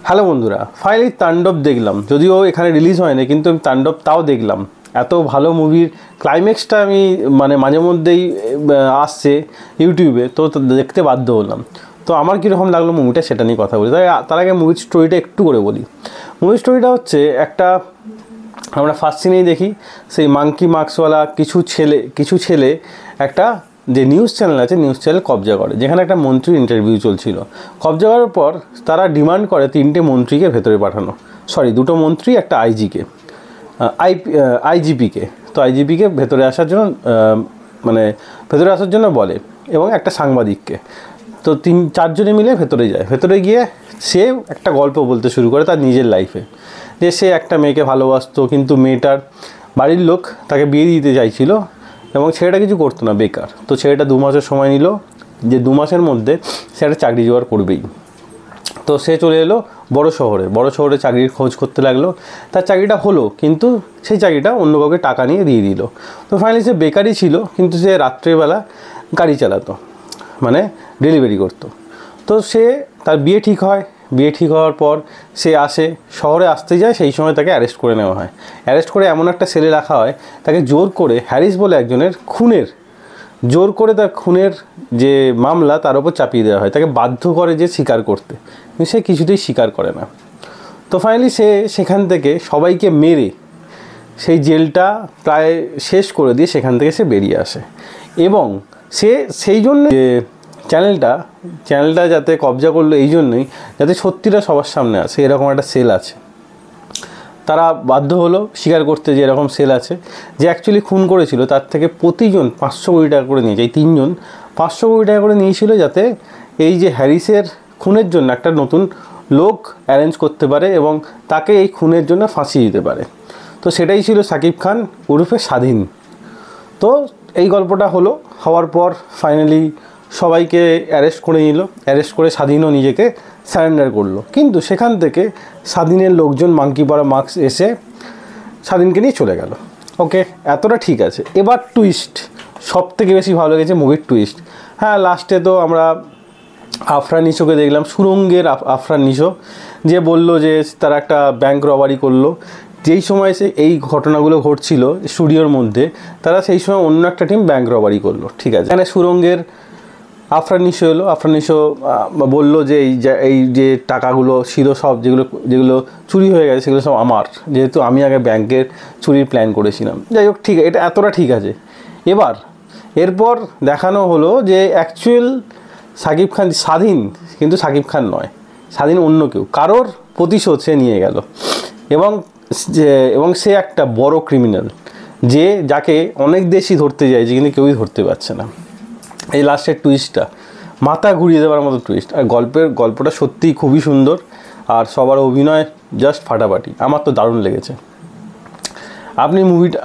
Hello বন্ধুরা, finally তাণ্ডব দেখলাম। যদিও এখানে রিলিজ হয়নি, কিন্তু আমি তাণ্ডব তাও দেখলাম। এত ভালো মুভির ক্লাইম্যাক্সটা আমি মাঝে মধ্যেই আসছে ইউটিউবে, তো দেখতে বাধ্য হলাম। তো আমার কীরকম লাগলো মুভিটা সেটা নিয়ে কথা বলি। তার আগে মুভির স্টোরিটা একটু করে বলি। মুভির স্টোরিটা হচ্ছে আমরা ফার্স্ট সিনেই দেখি সেই মাঙ্কি মাস্কওয়ালা কিছু ছেলে একটা যে নিউজ চ্যানেল আছে, নিউজ চ্যানেল কবজা করে, যেখানে একটা মন্ত্রীর ইন্টারভিউ চলছিল। কবজা করার পর তারা ডিমান্ড করে 3টে মন্ত্রীকে ভেতরে পাঠানো, 2টো মন্ত্রী, একটা আইজিপিকে। তো আইজিপিকে ভেতরে আসার জন্য বলে, এবং একটা সাংবাদিককে। তো 4জনে মিলে ভেতরে যায়। ভেতরে গিয়ে সে একটা গল্প বলতে শুরু করে তার নিজের লাইফে, যে সে একটা মেয়েকে ভালোবাসতো, কিন্তু মেয়েটার বাড়ির লোক তাকে বিয়ে দিতে চাইছিল, এবং ছেলেটা কিছু করতো না, বেকার। তো ছেলেটা 2 মাসের সময় নিল, যে 2 মাসের মধ্যে সে একটা চাকরি জোগাড় করবেই। তো সে চলে এলো বড় শহরে চাকরির খোঁজ করতে লাগলো। তার চাকরিটা হলো, কিন্তু সেই চাকরিটা অন্য কাউকে টাকা নিয়ে দিয়ে দিল। তো ফাইনালি সে বেকারই ছিল, কিন্তু সে রাত্রেবেলা গাড়ি চালাতো, ডেলিভারি করতো। তো তার বিয়ে ঠিক হওয়ার পর সে শহরে আসতে যায়। সেই সময় তাকে অ্যারেস্ট করে নেওয়া হয়। অ্যারেস্ট করে এমন একটা সেলে রাখা হয়, তাকে জোর করে হ্যারিস বলে একজনের তার খুনের যে মামলা তার উপর চাপিয়ে দেওয়া হয়। তাকে বাধ্য করে যে স্বীকার করতে, কিন্তু সে কিছুতেই স্বীকার করে না। তো ফাইনালি সে সেখান থেকে সবাইকে মেরে সেই জেলটা প্রায় শেষ করে দিয়ে সেখান থেকে সে বেরিয়ে আসে। এবং সে সেই জন্য চ্যানেলটা যাতে কবজা করলো, এই জন্যই যাতে সত্যিটা সবার সামনে আসে, এরকম একটা সেল আছে। তারা বাধ্য হলো স্বীকার করতে যে এরকম সেল আছে, যে অ্যাকচুয়ালি খুন করেছিল তার থেকে প্রতিজন 500 কোটি টাকা করে নিয়েছে। এই 3জন 500 কোটি টাকা করে নিয়েছিল, যাতে এই যে হ্যারিসের খুনের জন্য একটা নতুন লোক অ্যারেঞ্জ করতে পারে এবং তাকে এই খুনের জন্য ফাঁসি দিতে পারে। তো সেটাই ছিল শাকিব খান ওরফে স্বাধীন। তো এই গল্পটা হওয়ার পর ফাইনালি সবাইকে অ্যারেস্ট করে স্বাধীনও নিজেকে সারেন্ডার করলো। কিন্তু সেখান থেকে স্বাধীনের লোকজন মাঙ্কিপাড়া মাস্ক এসে স্বাধীনকে নিয়ে চলে গেল। ওকে, এতটা ঠিক আছে। এবার টুইস্ট সবথেকে বেশি ভালো লেগেছে, মুভির টুইস্ট। হ্যাঁ, লাস্টে তো আমরা আফরান নিশোকে দেখলাম, সুরঙ্গের আফরান নিশো, যে বলল যে তারা একটা ব্যাংক রবারি করলো। যেই সময় এই ঘটনাগুলো ঘটছিল স্টুডিওর মধ্যে, তারা সেই সময় অন্য একটা টিম ব্যাংক রবারি করলো। ঠিক আছে, এখানে সুরঙ্গের আফরান নিশো এলো। আফরান নিশো বললো যে এই যে টাকাগুলো ছিল সব, যেগুলো চুরি হয়ে গেছে, সেগুলো সব আমার, যেহেতু আমি আগে ব্যাংকের চুরির প্ল্যান করেছিলাম। যাই হোক, ঠিক আছে, এটা এতটা ঠিক আছে। এরপর দেখানো হলো যে অ্যাকচুয়াল শাকিব খান স্বাধীন, কিন্তু শাকিব খান নয়, স্বাধীন অন্য কেউ, কারোর প্রতিশোধ সে নিয়ে গেল। এবং সে একটা বড় ক্রিমিনাল, যাকে অনেক দেশই ধরতে চাইছে, কিন্তু কেউই ধরতে পারছে না। এই লাস্টের টুইস্টটা মাথা ঘুরিয়ে দেওয়ার মতো টুইস্ট। আর গল্পটা সত্যিই খুবই সুন্দর, আর সবার অভিনয় জাস্ট ফাটাফাটি। আমার তো দারুণ লেগেছে।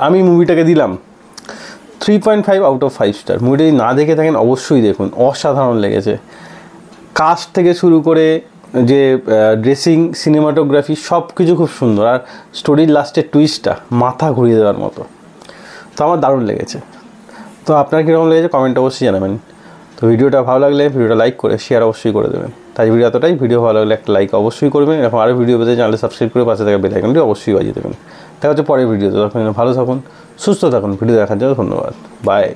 আমি মুভিটাকে দিলাম 3.5 আউট অফ 5 স্টার। মুভিটা যদি না দেখে থাকেন অবশ্যই দেখুন, অসাধারণ লেগেছে। কাস্ট থেকে শুরু করে যে ড্রেসিং, সিনেমাটোগ্রাফি, সব কিছু খুব সুন্দর। আর স্টোরির লাস্টের টুইস্টটা মাথা ঘুরিয়ে দেওয়ার মতো। তো আমার দারুণ লেগেছে। তো আপনার কীরকম লেগেছে কমেন্ট অবশ্যই জানাবেন। তো ভিডিওটা ভালো লাগলে ভিডিওটা লাইক করে শেয়ার অবশ্যই করে দেবেন। তাই এতটাই। ভিডিও ভালো লাগলে একটা লাইক অবশ্যই করবেন। এরকম আরও ভিডিও পেতে চ্যানেলে সাবস্ক্রাইব করে পাশে থাকা বেল আইকনটি অবশ্যই বাজিয়ে দেবেন। দেখা হচ্ছে পরের ভিডিওতে। তখন ভালো থাকুন, সুস্থ থাকুন। ভিডিও দেখার জন্য ধন্যবাদ। বাই।